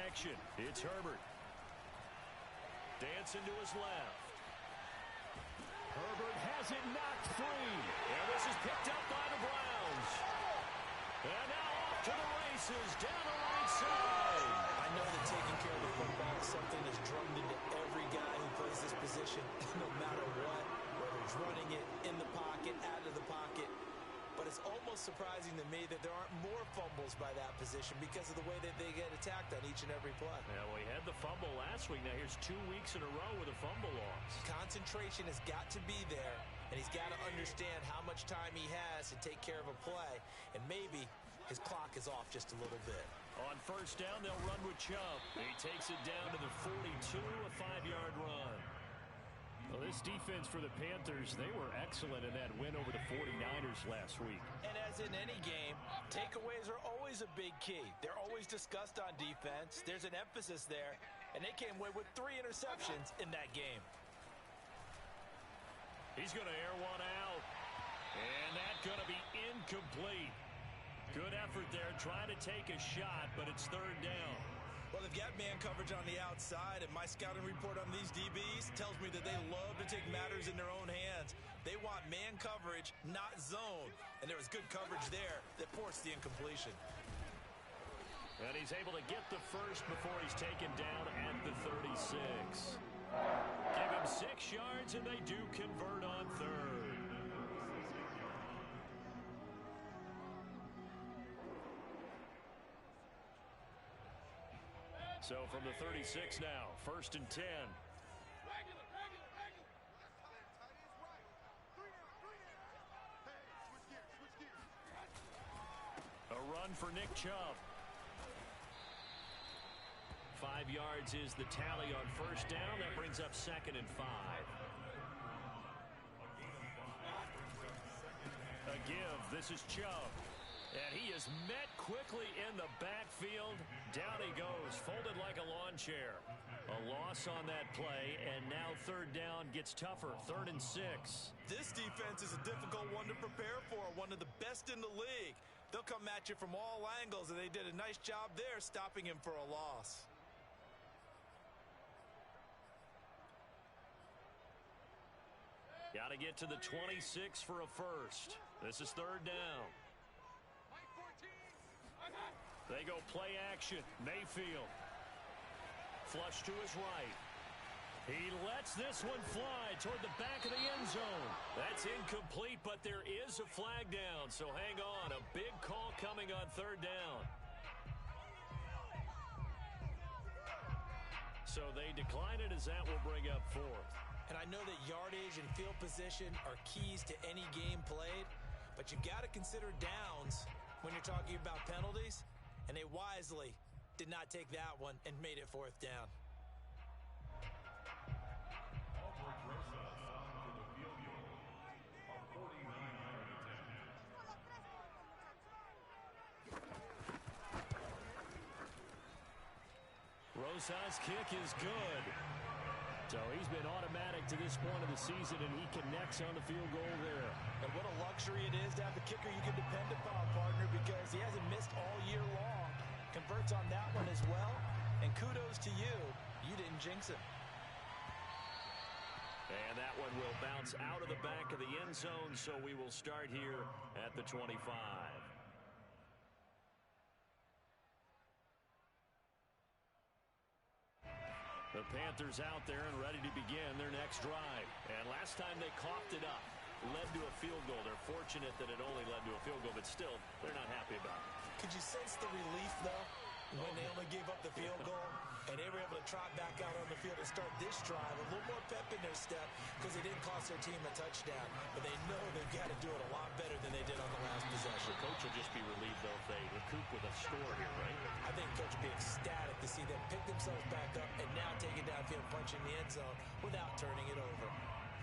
action. It's Herbert. Dancing to his left. Herbert has it knocked free. And this is picked up by the Browns. And now off to the races down the right side. I know that taking care of the football is something that's drummed into every guy who plays this position, no matter what, whether it's running it, in the pocket, out of the pocket. But it's almost surprising to me that there aren't more fumbles by that position because of the way that they get attacked on each and every play. Yeah, well, he had the fumble last week. Now here's 2 weeks in a row with a fumble loss. Concentration has got to be there, and he's got to understand how much time he has to take care of a play, and maybe his clock is off just a little bit. On first down, they'll run with Chubb. He takes it down to the 42, a 5-yard run. Well, this defense for the Panthers, they were excellent in that win over the 49ers last week. And as in any game, takeaways are always a big key. They're always discussed on defense. There's an emphasis there, and they came away with 3 interceptions in that game. He's going to air one out, and that's going to be incomplete. Good effort there, trying to take a shot, but it's third down. Well, they've got man coverage on the outside, and my scouting report on these DBs tells me that they love to take matters in their own hands. They want man coverage, not zone. And there was good coverage there that forced the incompletion. And he's able to get the first before he's taken down at the 36. Give him 6 yards, and they do convert on third. So from the 36 now, first and 10. A run for Nick Chubb. 5 yards is the tally on first down. That brings up 2nd and 5. A give. This is Chubb. And he is met quickly in the backfield. Down he goes, folded like a lawn chair. A loss on that play, and now third down gets tougher, 3rd and 6. This defense is a difficult one to prepare for, one of the best in the league. They'll come at you from all angles, and they did a nice job there stopping him for a loss. Got to get to the 26 for a first. This is third down. They go play action. Mayfield. Flush to his right. He lets this one fly toward the back of the end zone. That's incomplete, but there is a flag down, so hang on. A big call coming on third down. So they decline it, as that will bring up 4th. And I know that yardage and field position are keys to any game played, but you got to consider downs when you're talking about penalties, and they wisely did not take that one and made it 4th down. Rosas' kick is good. So he's been automatic to this point of the season, and he connects on the field goal there. And what a luxury it is to have a kicker you can depend upon, partner, because he hasn't missed all year long. Converts on that one as well. And kudos to you. You didn't jinx him. And that one will bounce out of the back of the end zone, so we will start here at the 25. The Panthers out there and ready to begin their next drive. And last time they coughed it up, led to a field goal. They're fortunate that it only led to a field goal, but still, they're not happy about it. Could you sense the relief, though, when they only gave up the field goal and they were able to trot back out on the field and start this drive? A little more pep in their step because they didn't cost their team a touchdown, but they know they've got to do it a lot better than they did on the last possession. The coach will just be relieved, though, if they recoup with a score here, right? I think coach will be ecstatic to see them pick themselves back up and now take it downfield, punching the end zone without turning it over.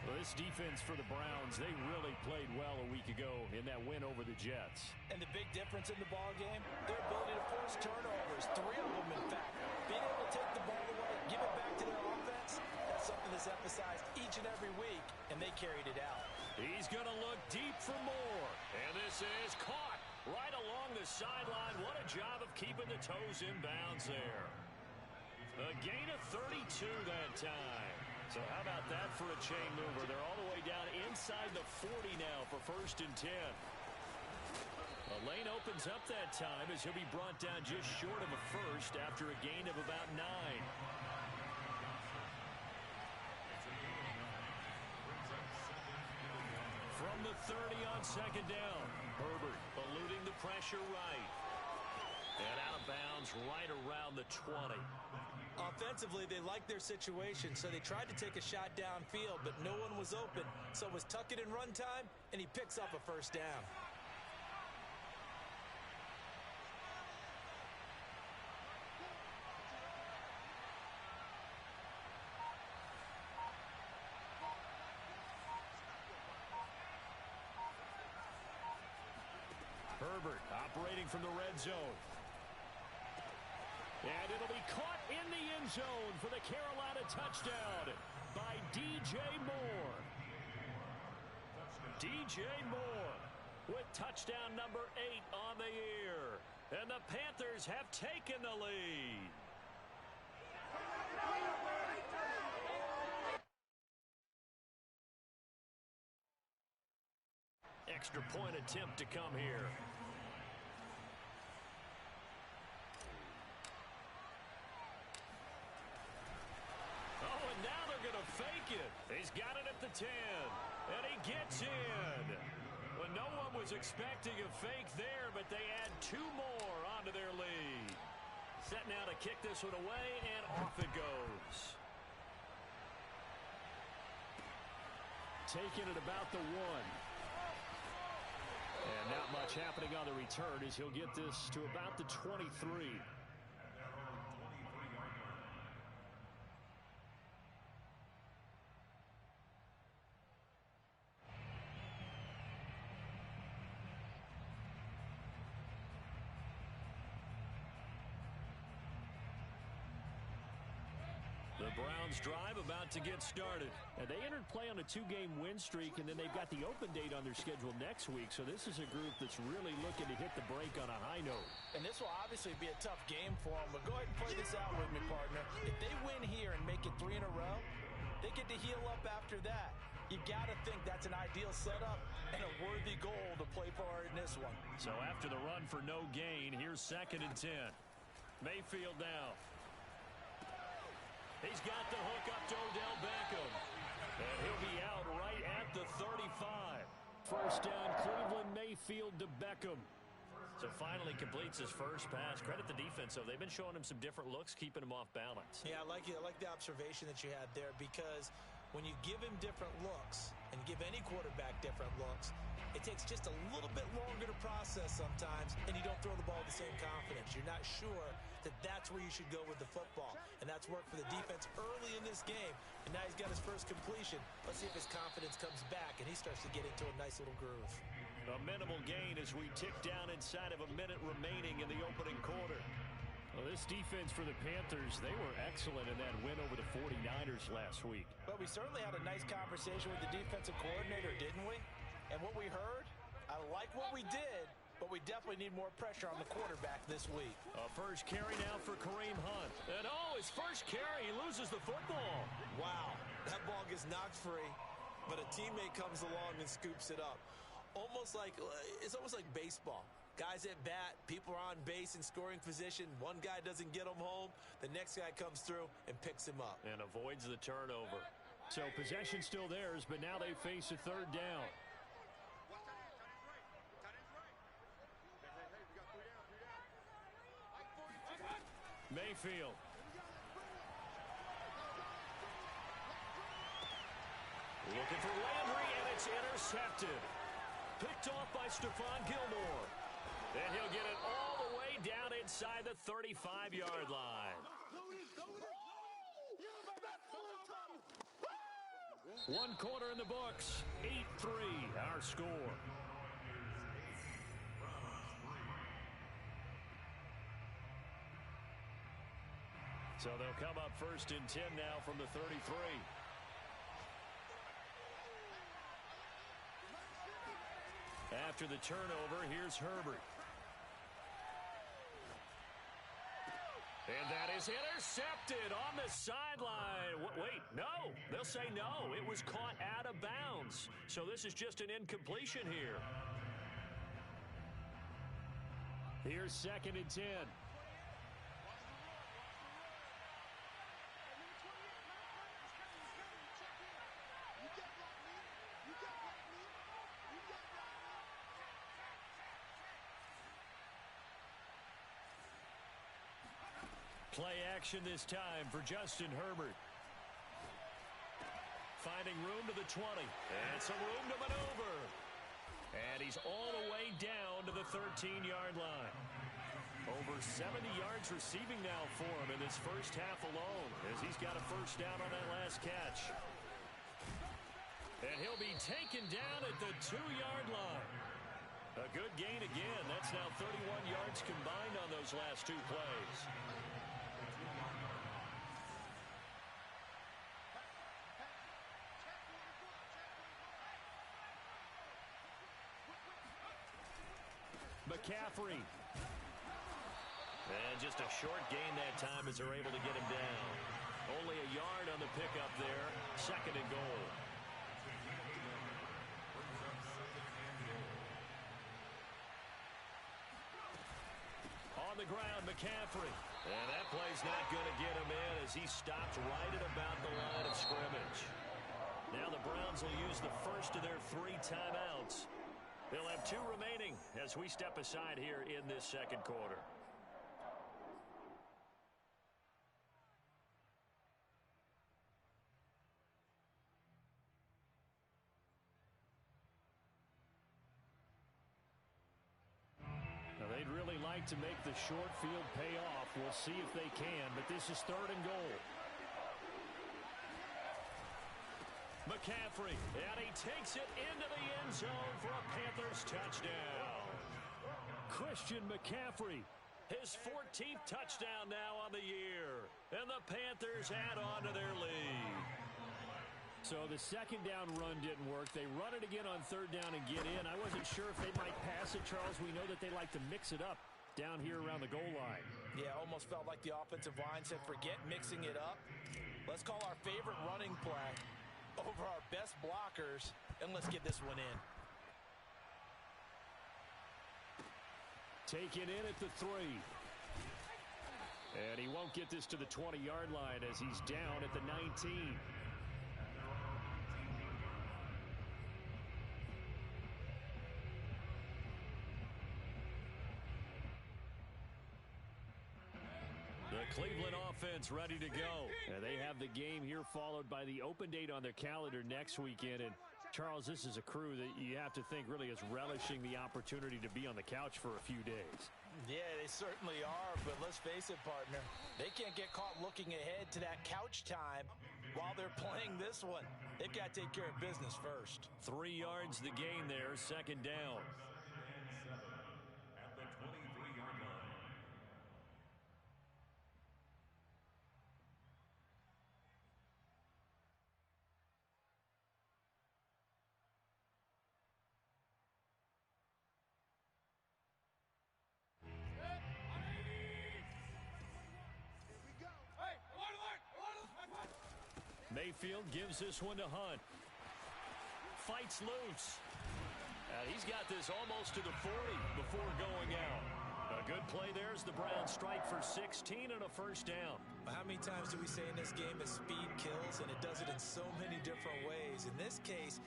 Well, this defense for the Browns, they really played well a week ago in that win over the Jets. And the big difference in the ball game, their ability to force turnovers, 3 of them, in fact. Being able to take the ball away, give it back to their offense, that's something that's emphasized each and every week, and they carried it out. He's going to look deep for more, and this is caught right along the sideline. What a job of keeping the toes in bounds there. A gain of 32 that time. So how about that for a chain mover? They're all the way down inside the 40 now for 1st and 10. The lane opens up that time as he'll be brought down just short of a first after a gain of about 9. From the 30 on 2nd down, Herbert eluding the pressure right. And out of bounds right around the 20. Offensively, they liked their situation, so they tried to take a shot downfield, but no one was open. So it was tuck it in run time, and he picks up a 1st down. Herbert operating from the red zone. And it'll be caught in the end zone for the Carolina touchdown by DJ Moore. DJ Moore with touchdown number 8 on the year. And the Panthers have taken the lead. Extra point attempt to come here. Oh, and now they're going to fake it. He's got it at the 10, and he gets in. Well, no one was expecting a fake there, but they add 2 more onto their lead. Set now to kick this one away, and off it goes. Taking it about the 1. And not much happening on the return as he'll get this to about the 23. The Browns drive about to get started. And they entered play on a 2-game win streak, and then they've got the open date on their schedule next week. So this is a group that's really looking to hit the break on a high note. And this will obviously be a tough game for them. But go ahead and play this out with me, partner. If they win here and make it 3 in a row, they get to heal up after that. You got to think that's an ideal setup and a worthy goal to play for in this one. So after the run for no gain, here's 2nd and 10. Mayfield now. He's got the hook up to Odell Beckham. And he'll be out right at the 35. 1st down, Cleveland. Mayfield to Beckham. So finally completes his first pass. Credit the defense, though. They've been showing him some different looks, keeping him off balance. Yeah, I like the observation that you had there, because when you give him different looks and give any quarterback different looks, it takes just a little bit longer to process sometimes, and you don't throw the ball with the same confidence. You're not sure that that's where you should go with the football, and that's worked for the defense early in this game, and now he's got his first completion. Let's see if his confidence comes back, and he starts to get into a nice little groove. A minimal gain as we tick down inside of a minute remaining in the opening quarter. Well, this defense for the Panthers, they were excellent in that win over the 49ers last week. But we certainly had a nice conversation with the defensive coordinator, didn't we? And what we heard, I like what we did, but we definitely need more pressure on the quarterback this week. A first carry now for Kareem Hunt. And his first carry, he loses the football. Wow, that ball gets knocked free, but a teammate comes along and scoops it up. It's almost like baseball. Guys at bat, people are on base in scoring position. One guy doesn't get him home. The next guy comes through and picks him up. And avoids the turnover. So possession still theirs, but now they face a 3rd down. Mayfield. Looking for Landry, and it's intercepted. Picked off by Stephon Gilmore. And he'll get it all the way down inside the 35-yard line. 1 quarter in the books. 8-3, our score. So they'll come up 1st and 10 now from the 33. After the turnover, here's Herbert. And that is intercepted on the sideline. Wait, no. They'll say no. It was caught out of bounds. So this is just an incompletion here. Here's 2nd and 10. Play action this time for Justin Herbert. Finding room to the 20. And some room to maneuver. And he's all the way down to the 13-yard line. Over 70 yards receiving now for him in this first half alone, as he's got a first down on that last catch. And he'll be taken down at the 2-yard line. A good gain again. That's now 31 yards combined on those last 2 plays. McCaffrey. And just a short gain that time as they're able to get him down. Only a yard on the pickup there. 2nd and goal. On the ground, McCaffrey. And that play's not going to get him in as he stopped right at about the line of scrimmage. Now the Browns will use the first of their 3 timeouts. They'll have 2 remaining as we step aside here in this second quarter. Now they'd really like to make the short field pay off. We'll see if they can, but this is 3rd and goal. McCaffrey, and he takes it into the end zone for a Panthers touchdown. Christian McCaffrey, his 14th touchdown now on the year. And the Panthers add on to their lead. So the 2nd down run didn't work. They run it again on 3rd down and get in. I wasn't sure if they might pass it, Charles. We know that they like to mix it up down here around the goal line. Yeah, almost felt like the offensive line said, forget mixing it up. Let's call our favorite running play over our best blockers, and let's get this one in. Taken in at the 3. And he won't get this to the 20-yard line as he's down at the 19. The Cleveland offense ready to go. And they have the game here followed by the open date on their calendar next weekend. And Charles, this is a crew that you have to think really is relishing the opportunity to be on the couch for a few days. Yeah, they certainly are, but let's face it, partner. They can't get caught looking ahead to that couch time while they're playing this one. They've got to take care of business first. 3 yards the gain there, 2nd down. Mayfield gives this one to Hunt. Fights loose. He's got this almost to the 40 before going out. A good play there as the Browns strike for 16 and a first down. How many times do we say in this game that speed kills, and it does it in so many different ways? In this case,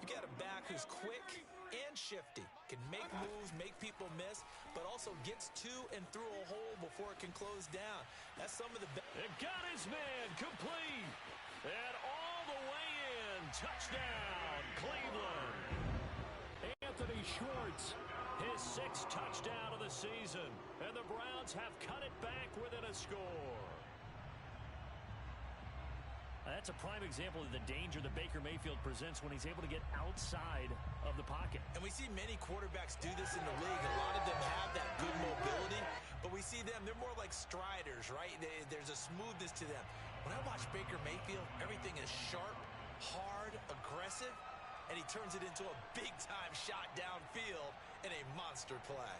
you got a back who's quick and shifty, can make moves, make people miss, but also gets to and through a hole before it can close down. That's some of the best. It got his man complete. And all the way in. Touchdown, Cleveland. Anthony Schwartz, his 6th touchdown of the season. And the Browns have cut it back within a score. That's a prime example of the danger that Baker Mayfield presents when he's able to get outside of the pocket. And we see many quarterbacks do this in the league. A lot of them have that good mobility, but we see them, they're more like striders, right? There's a smoothness to them. When I watch Baker Mayfield, everything is sharp, hard, aggressive, and he turns it into a big-time shot downfield in a monster play.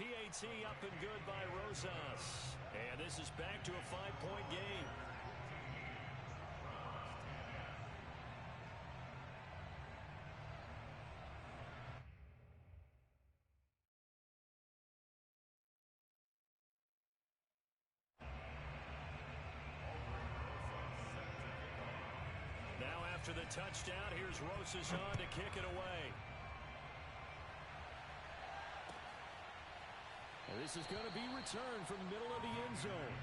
PAT up and good by Rosas. And this is back to a 5-point game. Now after the touchdown, here's Rosas on to kick it away. This is going to be returned from the middle of the end zone.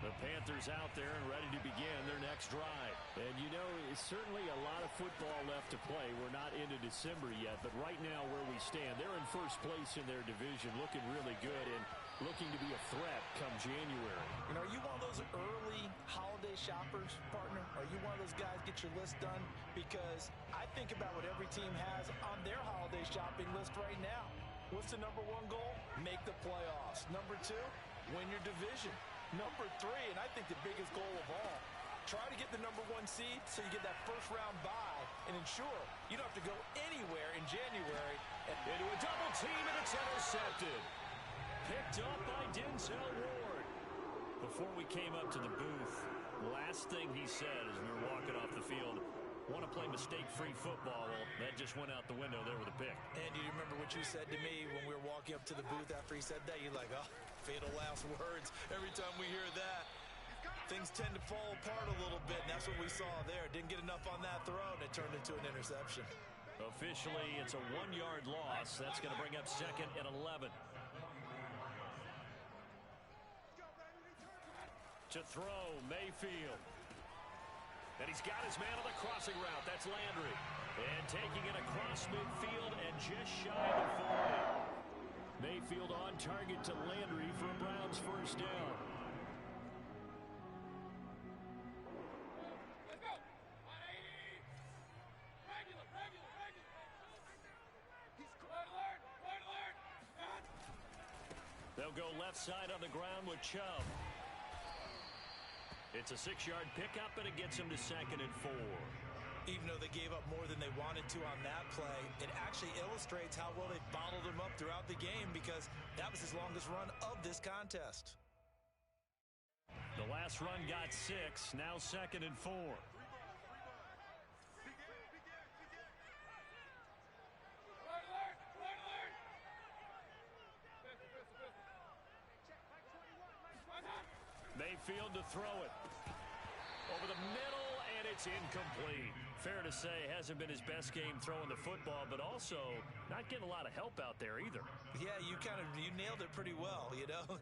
The Panthers out there and ready to begin their next drive. And you know, it's certainly a lot of football left to play. We're not into December yet, but right now where we stand, they're in first place in their division, looking really good and looking to be a threat come January. And are you one of those early holiday shoppers, partner? Are you one of those guys get your list done? Because I think about what every team has on their holiday shopping list right now. What's the number one goal? Make the playoffs. Number two, win your division. Number three, and I think the biggest goal of all, try to get the number one seed so you get that first round bye and ensure you don't have to go anywhere in January. Into a double team, and it's intercepted. Picked up by Denzel Ward. Before we came up to the booth, last thing he said as we were walking off the field, want to play mistake-free football. Well, that just went out the window there with a pick. And do you remember what you said to me when we were walking up to the booth after he said that? You're like, oh, fatal last words. Every time we hear that, things tend to fall apart a little bit, and that's what we saw there. Didn't get enough on that throw, and it turned into an interception. Officially, it's a 1-yard loss. That's going to bring up 2nd and 11. To throw, Mayfield. And he's got his man on the crossing route. That's Landry. And taking it across midfield and just shy of the 40. Mayfield on target to Landry for a Browns first down. They'll go left side on the ground with Chubb. It's a 6-yard pickup, and it gets him to 2nd and 4. Even though they gave up more than they wanted to on that play, it actually illustrates how well they bottled him up throughout the game because that was his longest run of this contest. The last run got 6, now 2nd and 4. Mayfield to throw it. Over the middle, and it's incomplete. Fair to say, hasn't been his best game throwing the football, but also not getting a lot of help out there either. Yeah, you nailed it pretty well, you know.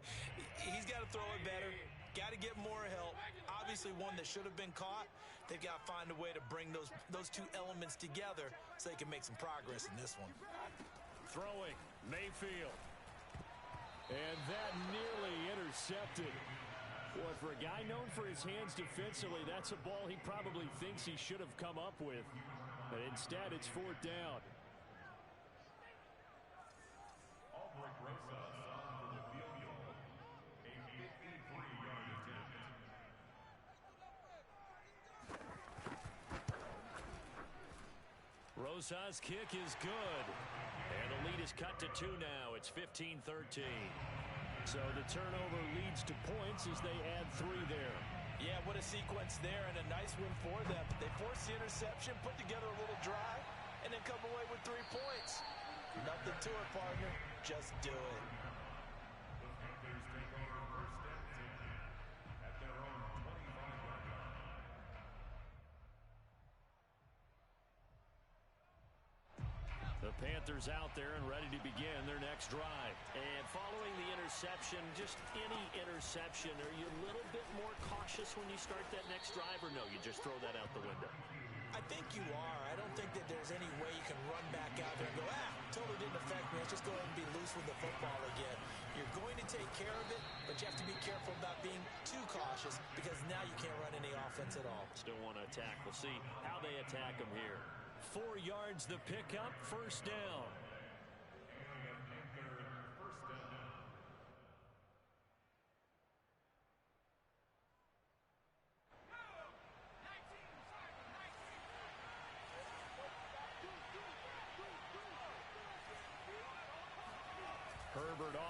He's got to throw it better. Got to get more help. Obviously one that should have been caught. They've got to find a way to bring those two elements together so they can make some progress in this one. Throwing, Mayfield. And that nearly intercepted. Boy, for a guy known for his hands defensively, that's a ball he probably thinks he should have come up with. But instead, it's 4th down. Albrecht Rosas on the field goal, a 53-yard attempt. Rosas' kick is good. And the lead is cut to 2 now. It's 15-13. So the turnover leads to points as they add 3 there. Yeah, what a sequence there and a nice win for them. They forced the interception, put together a little drive, and then come away with 3 points. Nothing to it, partner. Just do it. The Panthers take over first and 10 at their own 25-yard line. The Panthers out there and ready to begin their next drive. And following the interception, just any interception, are you a little bit more cautious when you start that next drive, or no, you just throw that out the window? I think you are. I don't think that there's any way you can run back out there and go, totally didn't affect me. Let's just go ahead and be loose with the football again. You're going to take care of it, but you have to be careful about being too cautious because now you can't run any offense at all. Still want to attack. We'll see how they attack them here. 4 yards the pickup, first down.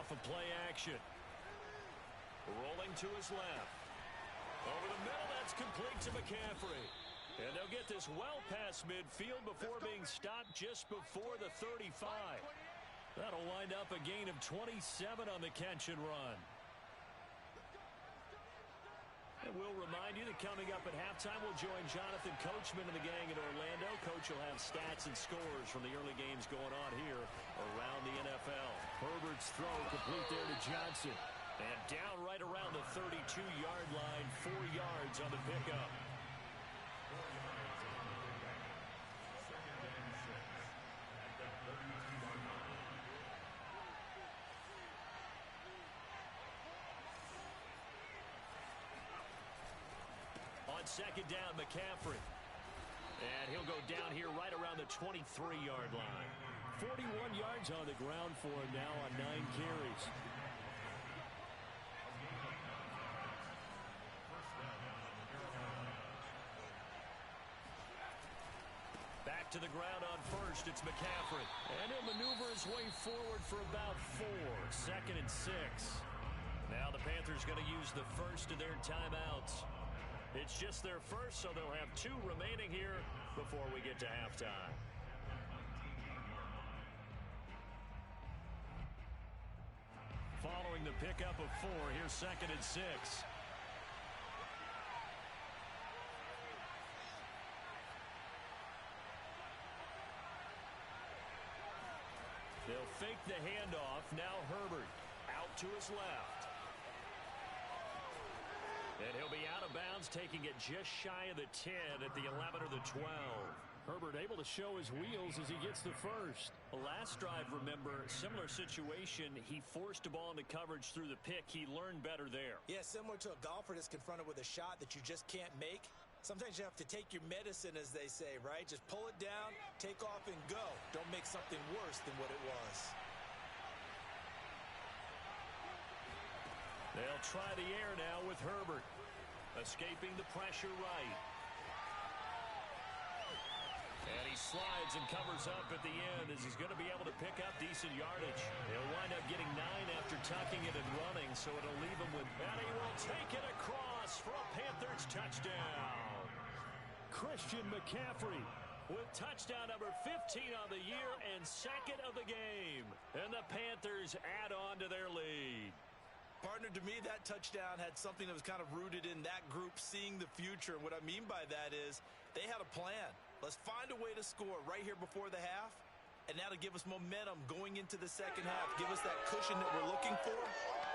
off of play action. Rolling to his left. Over the middle, that's complete to McCaffrey. And they'll get this well past midfield before being stopped just before the 35. That'll wind up a gain of 27 on the catch and run. And we'll remind you that coming up at halftime, we'll join Jonathan Coachman and the gang in Orlando. Coach will have stats and scores from the early games going on here around the NFL. Herbert's throw complete there to Johnson. And down right around the 32-yard line, 4 yards on the pickup. On second down, McCaffrey. And he'll go down here right around the 23-yard line. 41 yards on the ground for him now on 9 carries. Back to the ground on first, it's McCaffrey. And he'll maneuver his way forward for about 4. 2nd and 6. Now the Panthers going to use the first of their timeouts. It's just their first, so they'll have 2 remaining here before we get to halftime. Following the pickup of 4, here's 2nd and 6. They'll fake the handoff. Now Herbert out to his left. And he'll be out of bounds, taking it just shy of the 10 at the 11 or the 12. Herbert able to show his wheels as he gets the first. Last drive, remember, similar situation. He forced a ball into coverage through the pick. He learned better there. Yeah, similar to a golfer that's confronted with a shot that you just can't make. Sometimes you have to take your medicine, as they say, right? Just pull it down, take off, and go. Don't make something worse than what it was. They'll try the air now with Herbert. Escaping the pressure right. And he slides and covers up at the end as he's going to be able to pick up decent yardage. He'll wind up getting 9 after tucking it and running, so it'll leave him with... And he will take it across for a Panthers touchdown. Christian McCaffrey with touchdown number 15 on the year and 2nd of the game. And the Panthers add on to their lead. Partner, to me, that touchdown had something that was kind of rooted in that group seeing the future. And what I mean by that is they had a plan. Let's find a way to score right here before the half. And now to give us momentum going into the second half. Give us that cushion that we're looking for.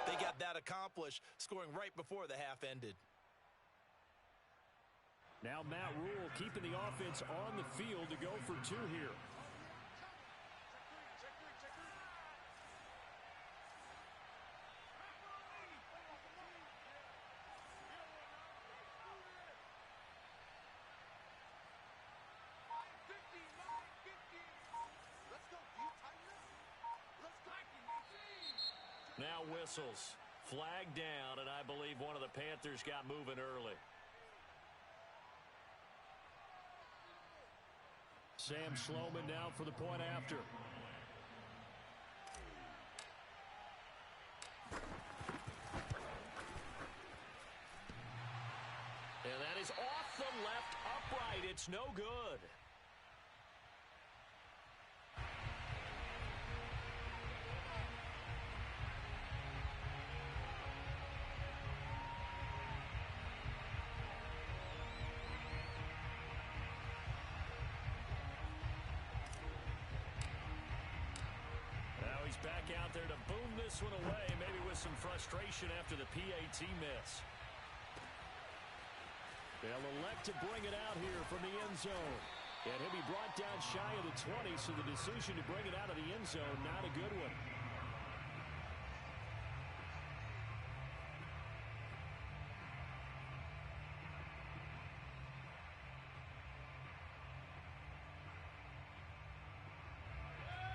They got that accomplished, scoring right before the half ended. Now Matt Rule keeping the offense on the field to go for 2 here. Now whistles. Flag down, and I believe one of the Panthers got moving early. Sam Sloman now for the point after. And that is off the left upright. It's no good. Back out there to boom this one away, maybe with some frustration after the PAT miss. They'll elect to bring it out here from the end zone. And he'll be brought down shy of the 20, so the decision to bring it out of the end zone, not a good one.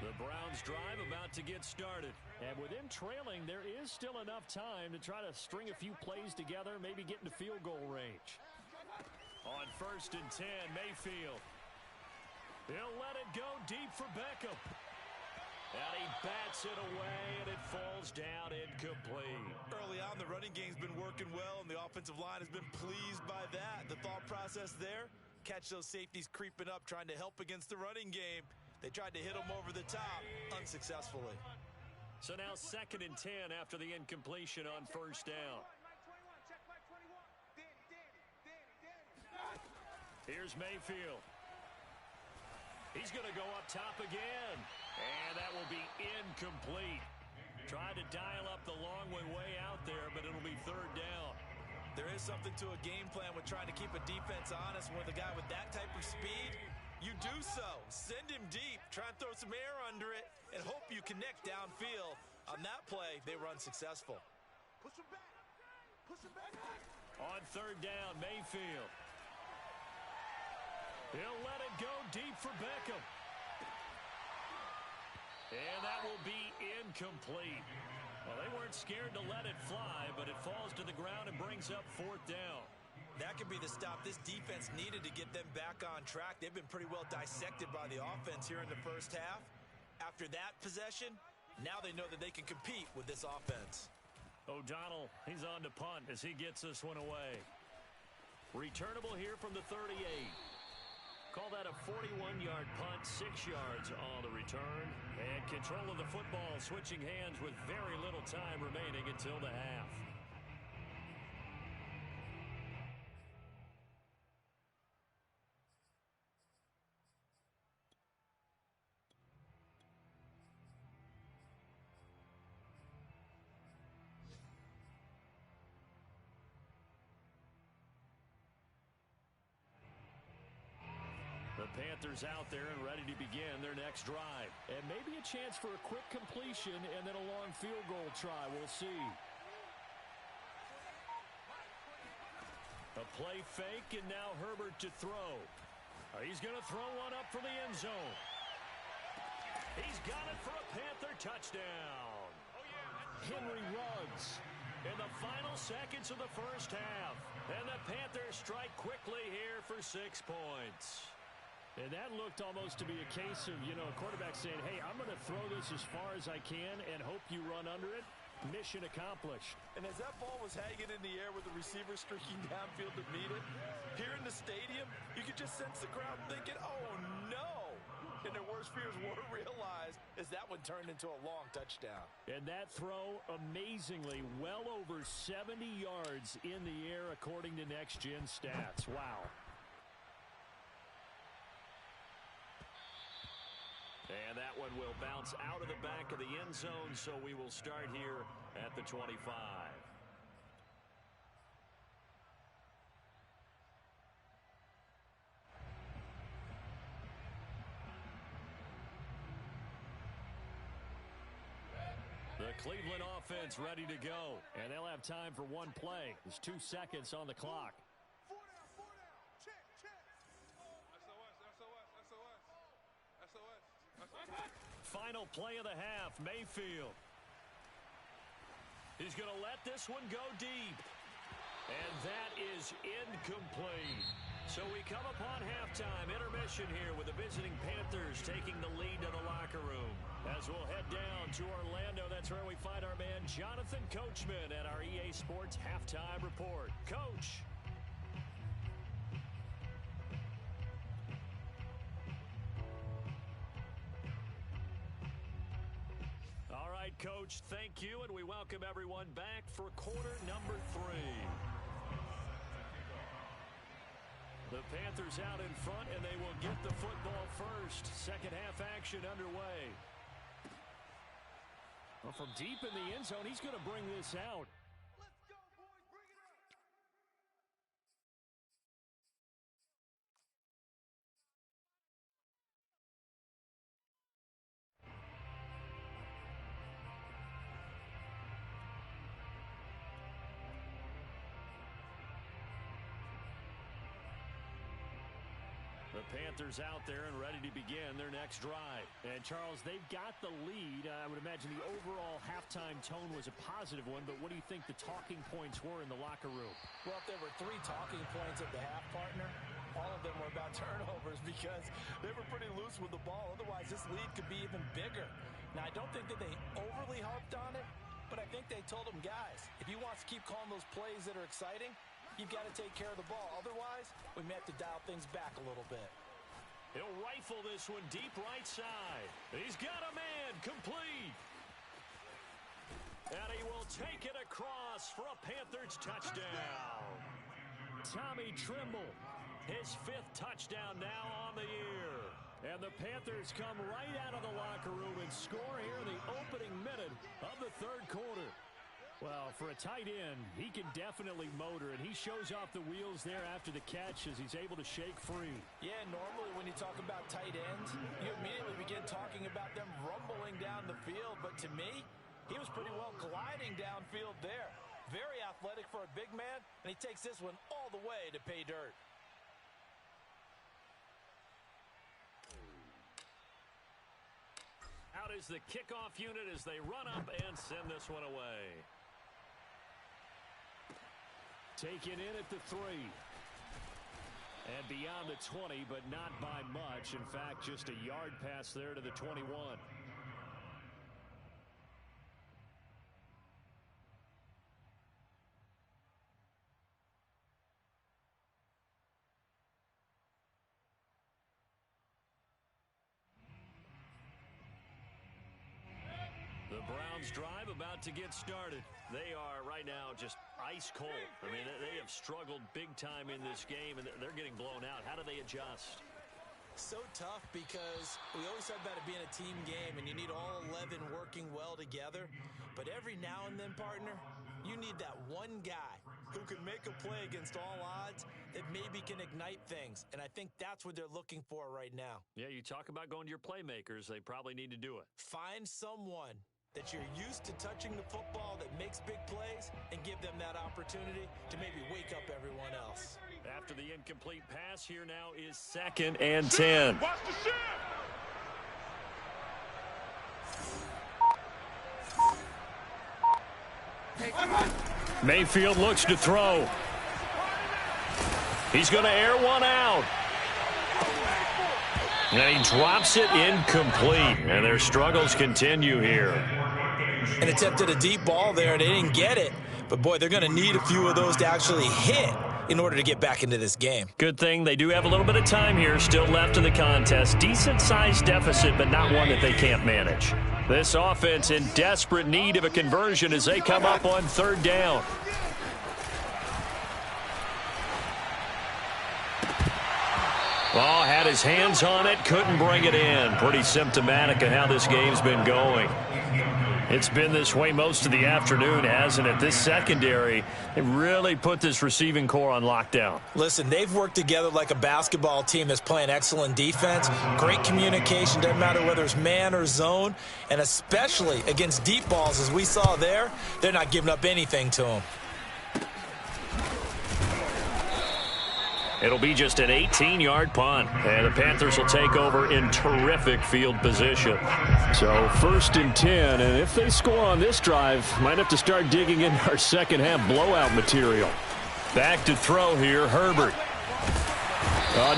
The Browns drive about to get started. And with them trailing, there is still enough time to try to string a few plays together, maybe get into field goal range. On 1st and 10, Mayfield. He'll let it go deep for Beckham. And he bats it away, and it falls down incomplete. Early on, the running game's been working well, and the offensive line has been pleased by that. The thought process there, catch those safeties creeping up, trying to help against the running game. They tried to hit him over the top, unsuccessfully. So now 2nd and 10 after the incompletion on first down. Here's Mayfield. He's going to go up top again. And that will be incomplete. Tried to dial up the long way out there, but it'll be 3rd down. There is something to a game plan with trying to keep a defense honest. With a guy with that type of speed, you do so. Send him deep. Try and throw some air under it and hope you connect downfield. On that play, they were unsuccessful. Push him back. Push him back. On 3rd down, Mayfield. He'll let it go deep for Beckham. And that will be incomplete. Well, they weren't scared to let it fly, but it falls to the ground and brings up 4th down. That could be the stop this defense needed to get them back on track. They've been pretty well dissected by the offense here in the first half. After that possession, now they know that they can compete with this offense. O'Donnell, he's on to punt as he gets this one away. Returnable here from the 38. Call that a 41-yard punt, 6 yards on the return. And control of the football, switching hands with very little time remaining until the half. The Panthers out there and ready to begin their next drive. And maybe a chance for a quick completion and then a long field goal try. We'll see. A play fake, and now Herbert to throw. He's going to throw one up for the end zone. He's got it for a Panther touchdown. Henry Ruggs in the final seconds of the first half. And the Panthers strike quickly here for 6 points. And that looked almost to be a case of, a quarterback saying, hey, I'm going to throw this as far as I can and hope you run under it. Mission accomplished. And as that ball was hanging in the air with the receiver streaking downfield to meet it, here in the stadium, you could just sense the crowd thinking, oh, no. And their worst fears were realized as that one turned into a long touchdown. And that throw, amazingly, well over 70 yards in the air according to Next Gen Stats. Wow. And that one will bounce out of the back of the end zone, so we will start here at the 25. The Cleveland offense ready to go, and they'll have time for one play. There's 2 seconds on the clock. 4 down. Check, check. Final play of the half, Mayfield. He's going to let this one go deep. And that is incomplete. So we come upon halftime, intermission here with the visiting Panthers taking the lead to the locker room. As we'll head down to Orlando, that's where we find our man Jonathan Coachman at our EA Sports Halftime Report. Coach. All right, Coach, thank you, and we welcome everyone back for quarter number 3. The Panthers out in front, and they will get the football first. Second half action underway. Well, from deep in the end zone, he's going to bring this out. Let's go, boys. Bring it up. The Panthers out there and ready to begin their next drive. And, Charles, they've got the lead. I would imagine the overall halftime tone was a positive one, but what do you think the talking points were in the locker room? Well, if there were 3 talking points at the half, partner, all of them were about turnovers because they were pretty loose with the ball. Otherwise, this lead could be even bigger. Now, I don't think that they overly harped on it, but I think they told him, guys, if he wants to keep calling those plays that are exciting, you've got to take care of the ball. Otherwise, we may have to dial things back a little bit. He'll rifle this one deep right side. He's got a man complete. And he will take it across for a Panthers touchdown. Tommy Tremble, his 5th touchdown now on the year. And the Panthers come right out of the locker room and score here in the opening minute of the 3rd quarter. Well, for a tight end, he can definitely motor, and he shows off the wheels there after the catch as he's able to shake free. Yeah, normally when you talk about tight ends, you immediately begin talking about them rumbling down the field. But to me, he was pretty well gliding downfield there. Very athletic for a big man, and he takes this one all the way to pay dirt. Out is the kickoff unit as they run up and send this one away. Taken in at the 3. And beyond the 20, but not by much. In fact, just a yard pass there to the 21. The Browns drive about to get started. They are right now just ice cold. I mean, they have struggled big time in this game, and they're getting blown out. How do they adjust? So tough because we always talk about it being a team game, and you need all 11 working well together. But every now and then, partner, you need that one guy who can make a play against all odds that maybe can ignite things. And I think that's what they're looking for right now. Yeah, you talk about going to your playmakers. They probably need to do it. Find someone that you're used to touching the football that makes big plays and give them that opportunity to maybe wake up everyone else. After the incomplete pass, here now is 2nd and 10. Watch the shift! Mayfield looks to throw. He's going to air one out. And he drops it incomplete. And their struggles continue here. An attempt at a deep ball there, and they didn't get it. But, boy, they're going to need a few of those to actually hit in order to get back into this game. Good thing they do have a little bit of time here still left in the contest. Decent-sized deficit, but not one that they can't manage. This offense in desperate need of a conversion as they come up on 3rd down. Oh, had his hands on it, couldn't bring it in. Pretty symptomatic of how this game's been going. It's been this way most of the afternoon, hasn't it? This secondary, they really put this receiving core on lockdown. Listen, they've worked together like a basketball team that's playing excellent defense. Great communication, doesn't matter whether it's man or zone. And especially against deep balls, as we saw there, they're not giving up anything to them. It'll be just an 18-yard punt, and the Panthers will take over in terrific field position. So 1st and 10, and if they score on this drive, might have to start digging in our second-half blowout material. Back to throw here, Herbert.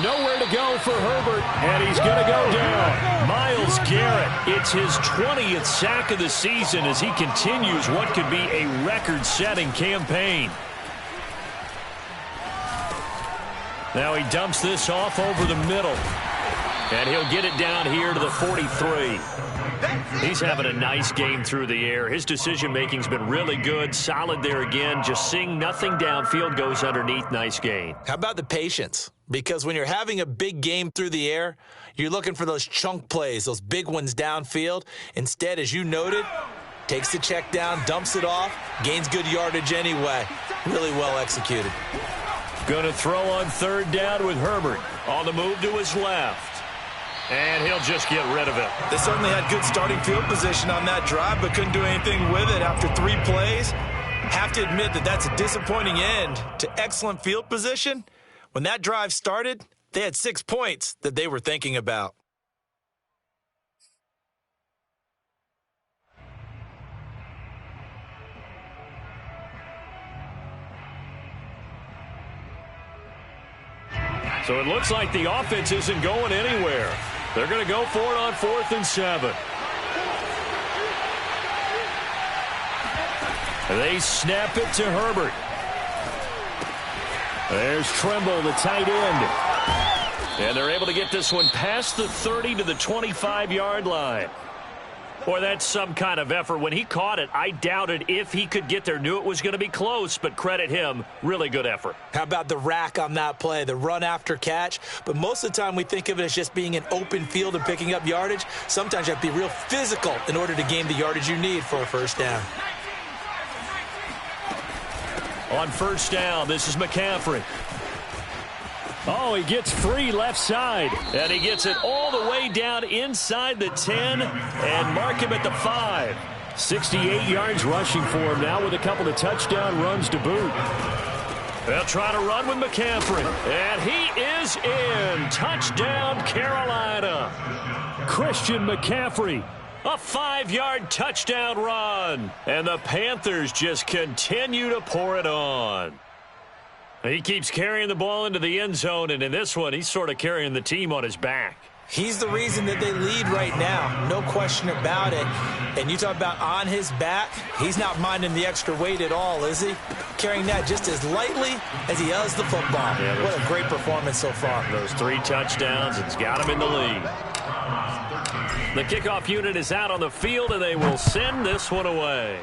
Nowhere to go for Herbert, and he's going to go down. Myles Garrett, it's his 20th sack of the season as he continues what could be a record-setting campaign. Now he dumps this off over the middle. And he'll get it down here to the 43. He's having a nice game through the air. His decision-making's been really good. Solid there again. Just seeing nothing downfield, goes underneath. Nice gain. How about the patience? Because when you're having a big game through the air, you're looking for those chunk plays, those big ones downfield. Instead, as you noted, takes the check down, dumps it off, gains good yardage anyway. Really well executed. Going to throw on 3rd down with Herbert. On the move to his left. And he'll just get rid of it. They certainly had good starting field position on that drive, but couldn't do anything with it after 3 plays. Have to admit that that's a disappointing end to excellent field position. When that drive started, they had 6 points that they were thinking about. So it looks like the offense isn't going anywhere. They're going to go for it on 4th and 7. They snap it to Herbert. There's Tremble, the tight end. And they're able to get this one past the 30 to the 25-yard line. Boy, that's some kind of effort. When he caught it, I doubted if he could get there. Knew it was going to be close, but credit him. Really good effort. How about the rack on that play, the run after catch? But most of the time we think of it as just being an open field and picking up yardage. Sometimes you have to be real physical in order to gain the yardage you need for a first down. On first down, this is McCaffrey. Oh, he gets free left side. And he gets it all the way down inside the 10 and mark him at the 5. 68 yards rushing for him now with a couple of touchdown runs to boot. They'll try to run with McCaffrey. And he is in. Touchdown, Carolina. Christian McCaffrey. A 5-yard touchdown run. And the Panthers just continue to pour it on. He keeps carrying the ball into the end zone, and in this one, he's sort of carrying the team on his back. He's the reason that they lead right now, no question about it. And you talk about on his back, he's not minding the extra weight at all, is he? Carrying that just as lightly as he does the football. Yeah, what a great performance so far. Those 3 touchdowns, it's got him in the lead. The kickoff unit is out on the field, and they will send this one away.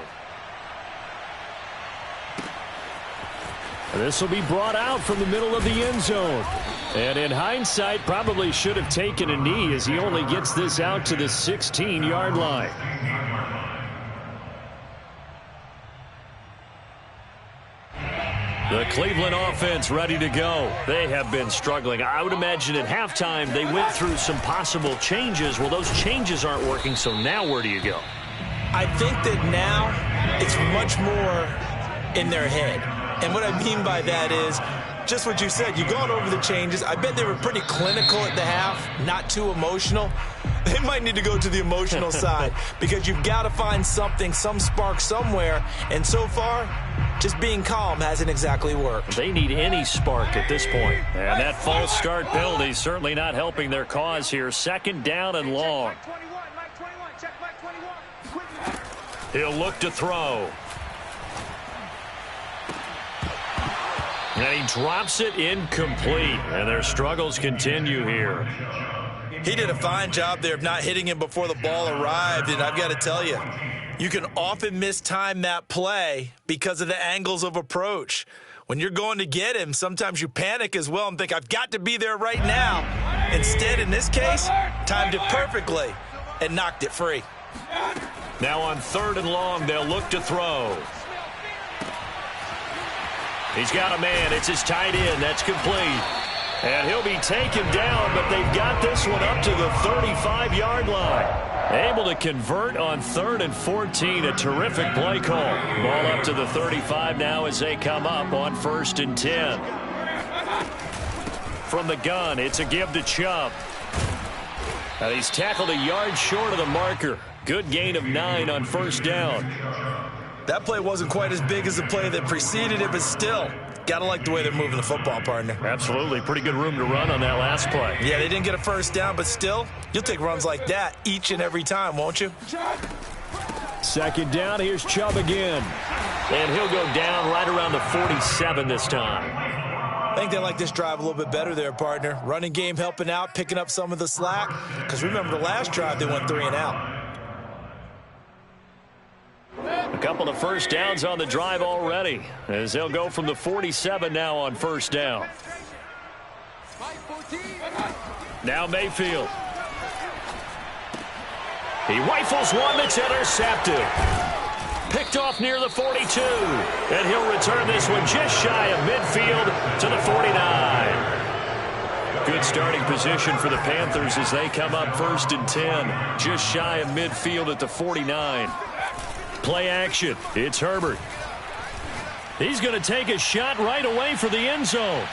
This will be brought out from the middle of the end zone. And in hindsight, probably should have taken a knee as he only gets this out to the 16-yard line. The Cleveland offense ready to go. They have been struggling. I would imagine at halftime they went through some possible changes. Well, those changes aren't working, so now where do you go? I think that now it's much more in their head. And what I mean by that is just what you said. You've gone over the changes. I bet they were pretty clinical at the half, not too emotional. They might need to go to the emotional side because you've got to find something, some spark somewhere. And so far, just being calm hasn't exactly worked. They need any spark at this point. And that false start penalty certainly not helping their cause here. Second down and long. He'll look to throw. And he drops it incomplete. And their struggles continue here. He did a fine job there of not hitting him before the ball arrived. And I've got to tell you, you can often mistime that play because of the angles of approach. When you're going to get him, sometimes you panic as well and think, I've got to be there right now. Instead, in this case, timed it perfectly and knocked it free. Now on third and long, they'll look to throw. He's got a man. It's his tight end. That's complete. And he'll be taken down, but they've got this one up to the 35-yard line. Able to convert on 3rd and 14. A terrific play call. Ball up to the 35 now as they come up on 1st and 10. From the gun, it's a give to Chubb. And he's tackled a yard short of the marker. Good gain of 9 on 1st down. That play wasn't quite as big as the play that preceded it, but still, got to like the way they're moving the football, partner. Absolutely. Pretty good room to run on that last play. Yeah, they didn't get a first down, but still, you'll take runs like that each and every time, won't you? Second down, here's Chubb again. And he'll go down right around the 47 this time. I think they like this drive a little bit better there, partner. Running game helping out, picking up some of the slack. Because remember the last drive, they went 3 and out. A couple of first downs on the drive already as they'll go from the 47 now on 1st down. Now Mayfield. He rifles one that's intercepted. Picked off near the 42. And he'll return this one just shy of midfield to the 49. Good starting position for the Panthers as they come up 1st and 10. Just shy of midfield at the 49. Play action. It's Herbert. He's going to take a shot right away for the end zone.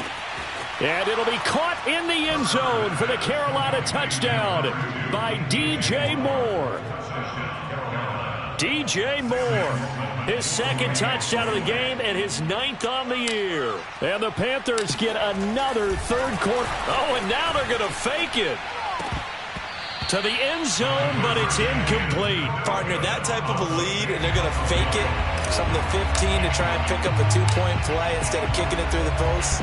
And it'll be caught in the end zone for the Carolina touchdown by DJ Moore. DJ Moore, his 2nd touchdown of the game and his 9th on the year. And the Panthers get another 3rd quarter. Oh, and now they're going to fake it to the end zone, but it's incomplete. Partner, that type of a lead, and they're going to fake it From the 15 to try and pick up a 2-point play instead of kicking it through the post.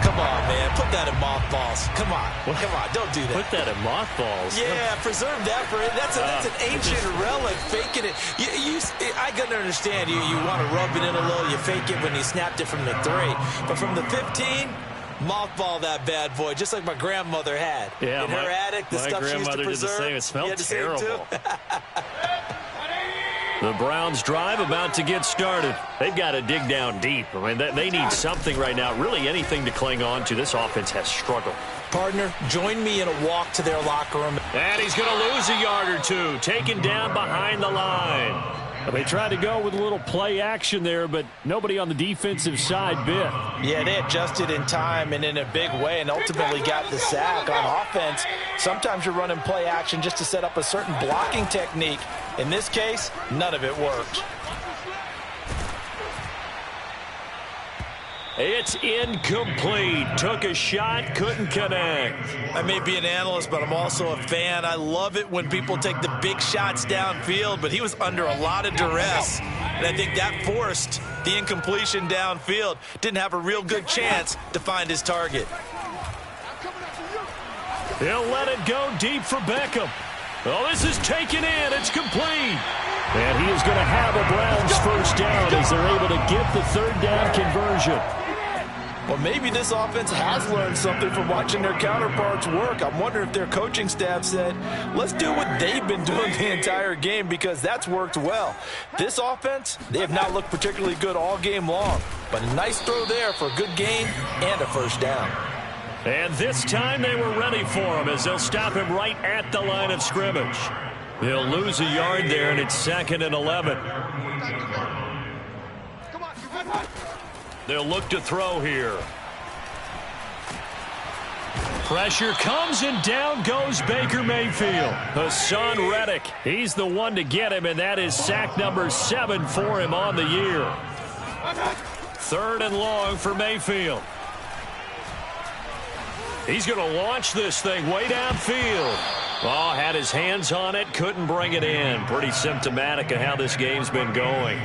Come on, man. Put that in mothballs. Come on. Come on. Don't do that. Put that in mothballs. Yeah, preserve that for it. That's an ancient relic. Faking it. I can understand. You want to rub it in a little. You fake it when you snapped it from the 3. But from the 15, mothball that bad boy, just like my grandmother had. Yeah, in her attic, the stuff she used to preserve. Did the same. It smelled terrible. The Browns drive about to get started. They've got to dig down deep. I mean, they need something right now, really anything to cling on to. This offense has struggled. Partner, join me in a walk to their locker room. And he's going to lose a yard or two, taken down behind the line. They tried to go with a little play action there, but nobody on the defensive side bit. Yeah, they adjusted in time and in a big way and ultimately got the sack. On offense, sometimes you're running play action just to set up a certain blocking technique. In this case, none of it worked. It's incomplete. Took a shot, couldn't connect. I may be an analyst, but I'm also a fan. I love it when people take the big shots downfield, but he was under a lot of duress, and I think that forced the incompletion downfield. Didn't have a real good chance to find his target. He'll let it go deep for Beckham. Oh, this is taken in. It's complete. And he is going to have a Browns first down as they're able to get the third down conversion. Well, maybe this offense has learned something from watching their counterparts work. I'm wondering if their coaching staff said, let's do what they've been doing the entire game, because that's worked well. This offense, they have not looked particularly good all game long, but a nice throw there for a good gain and a first down. And this time they were ready for him as they'll stop him right at the line of scrimmage. He'll lose a yard there, and it's 2nd and 11. They'll look to throw here. Pressure comes, and down goes Baker Mayfield. Hassan Reddick, he's the one to get him, and that is sack number 7 for him on the year. 3rd and long for Mayfield. He's going to launch this thing way downfield. Oh, had his hands on it, couldn't bring it in. Pretty symptomatic of how this game's been going.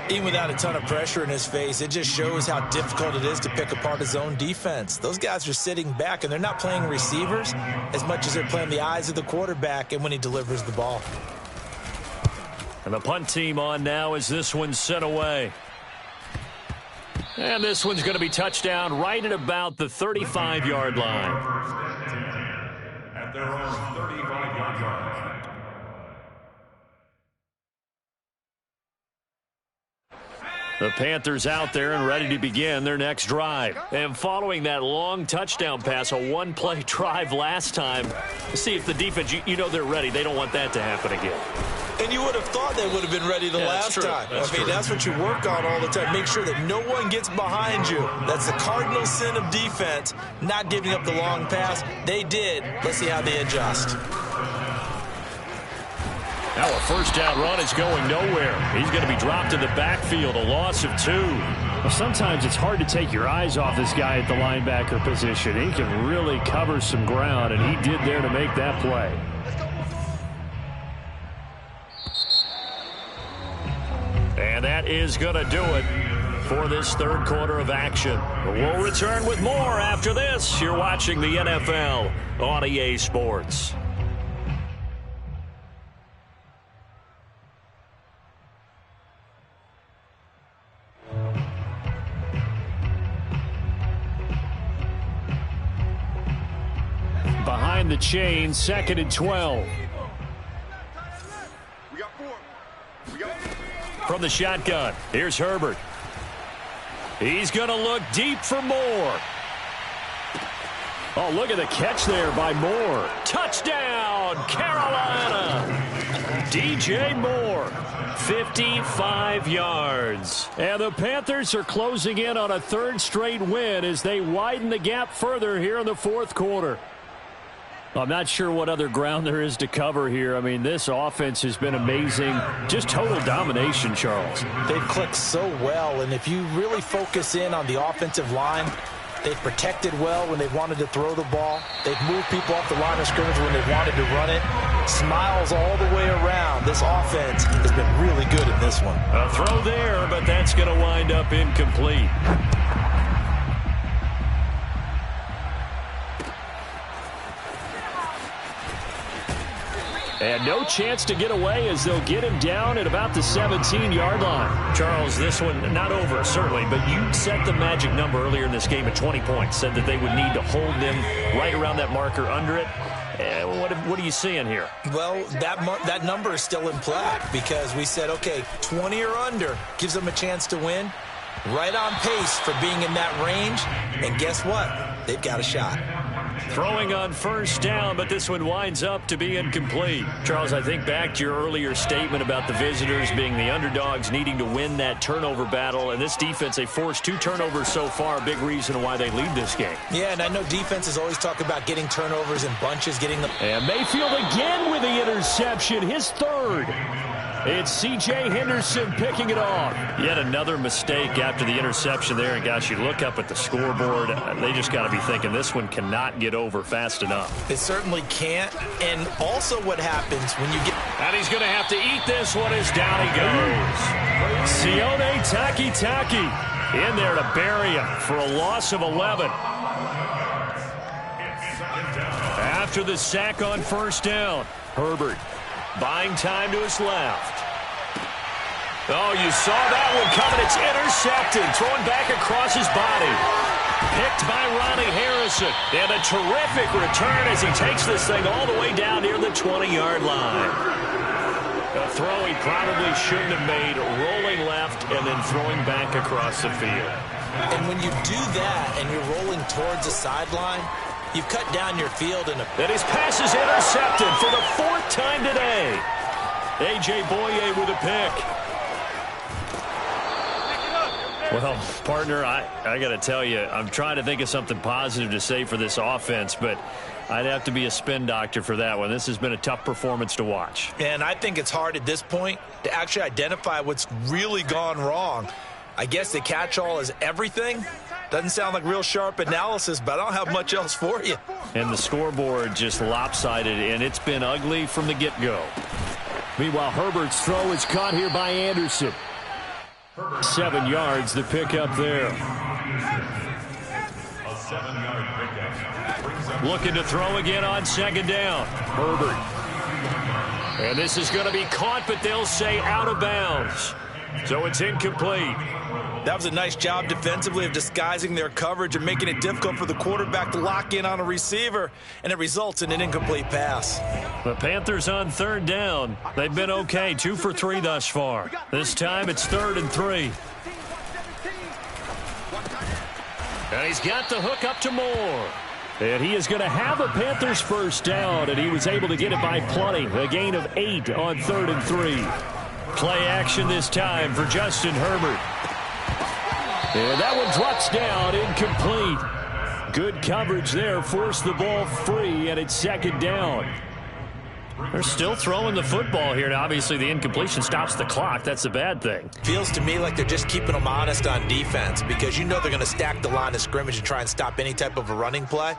Even without a ton of pressure in his face, it just shows how difficult it is to pick apart his own defense. Those guys are sitting back, and they're not playing receivers as much as they're playing the eyes of the quarterback and when he delivers the ball. And the punt team on now as this one's sent away. And this one's going to be touchdown right at about the 35-yard line. At their own 35-yard line. The Panthers out there and ready to begin their next drive. And following that long touchdown pass, a one-play drive last time, see if the defense, you know they're ready. They don't want that to happen again. And you would have thought they would have been ready the last time. That's what you work on all the time. Make sure that no one gets behind you. That's the cardinal sin of defense, not giving up the long pass. They did. Let's see how they adjust. Now a first down run is going nowhere. He's going to be dropped in the backfield, a loss of 2. Well, sometimes it's hard to take your eyes off this guy at the linebacker position. He can really cover some ground, and he did there to make that play. And that is going to do it for this third quarter of action. We'll return with more after this. You're watching the NFL on EA Sports. Behind the chain, 2nd and 12. We got 4. From the shotgun, here's Herbert. He's going to look deep for Moore. Oh, look at the catch there by Moore. Touchdown, Carolina. DJ Moore, 55 yards. And the Panthers are closing in on a 3rd straight win as they widen the gap further here in the 4th quarter. I'm not sure what other ground there is to cover here. I mean, this offense has been amazing. Just total domination, Charles. They've clicked so well, and if you really focus in on the offensive line, they've protected well when they've wanted to throw the ball. They've moved people off the line of scrimmage when they've wanted to run it. Smiles all the way around. This offense has been really good in this one. A throw there, but that's going to wind up incomplete. And no chance to get away as they'll get him down at about the 17-yard line. Charles, this one not over, certainly, but you set the magic number earlier in this game at 20 points, said that they would need to hold them right around that marker under it. What are you seeing here? Well, that number is still in play because we said, okay, 20 or under gives them a chance to win. Right on pace for being in that range. And guess what? They've got a shot. Throwing on first down, but this one winds up to be incomplete. Charles, I think back to your earlier statement about the visitors being the underdogs needing to win that turnover battle. And this defense, they forced 2 turnovers so far, a big reason why they lead this game. Yeah, and I know defenses always talk about getting turnovers in bunches, getting them. And Mayfield again with the interception, his third. It's C.J. Henderson picking it off. Yet another mistake after the interception there. And, gosh, you look up at the scoreboard. They just got to be thinking this one cannot get over fast enough. It certainly can't. And also what happens when you get... And he's going to have to eat this one as down he goes. Sione Takitaki in there to bury him for a loss of 11. After the sack on first down, Herbert buying time to his left. Oh, you saw that one coming. It's intercepted. Thrown back across his body. Picked by Ronnie Harrison. And a terrific return as he takes this thing all the way down near the 20-yard line. A throw he probably shouldn't have made, rolling left and then throwing back across the field. And when you do that and you're rolling towards the sideline, you've cut down your field. And his pass is intercepted for the 4th time today. A.J. Boye with a pick. Well, partner, I got to tell you, I'm trying to think of something positive to say for this offense, but I'd have to be a spin doctor for that one. This has been a tough performance to watch. And I think it's hard at this point to actually identify what's really gone wrong. I guess the catch-all is everything. Doesn't sound like real sharp analysis, but I don't have much else for you. And the scoreboard just lopsided, and it's been ugly from the get-go. Meanwhile, Herbert's throw is caught here by Anderson. 7 yards, the pickup there. A 7-yard pickup. Looking to throw again on second down. Herbert. And this is going to be caught, but they'll say out of bounds. So it's incomplete. That was a nice job defensively of disguising their coverage and making it difficult for the quarterback to lock in on a receiver, and it results in an incomplete pass. The Panthers on third down. They've been okay, 2 for 3 thus far. This time it's 3rd and 3. And he's got the hook up to Moore. And he is going to have a Panthers first down, and he was able to get it by plenty. A gain of 8 on 3rd and 3. Play action this time for Justin Herbert. And that one drops down, incomplete. Good coverage there, forced the ball free, and it's 2nd down. They're still throwing the football here. Now, obviously, the incompletion stops the clock. That's a bad thing. Feels to me like they're just keeping them honest on defense because you know they're going to stack the line of scrimmage and try and stop any type of a running play.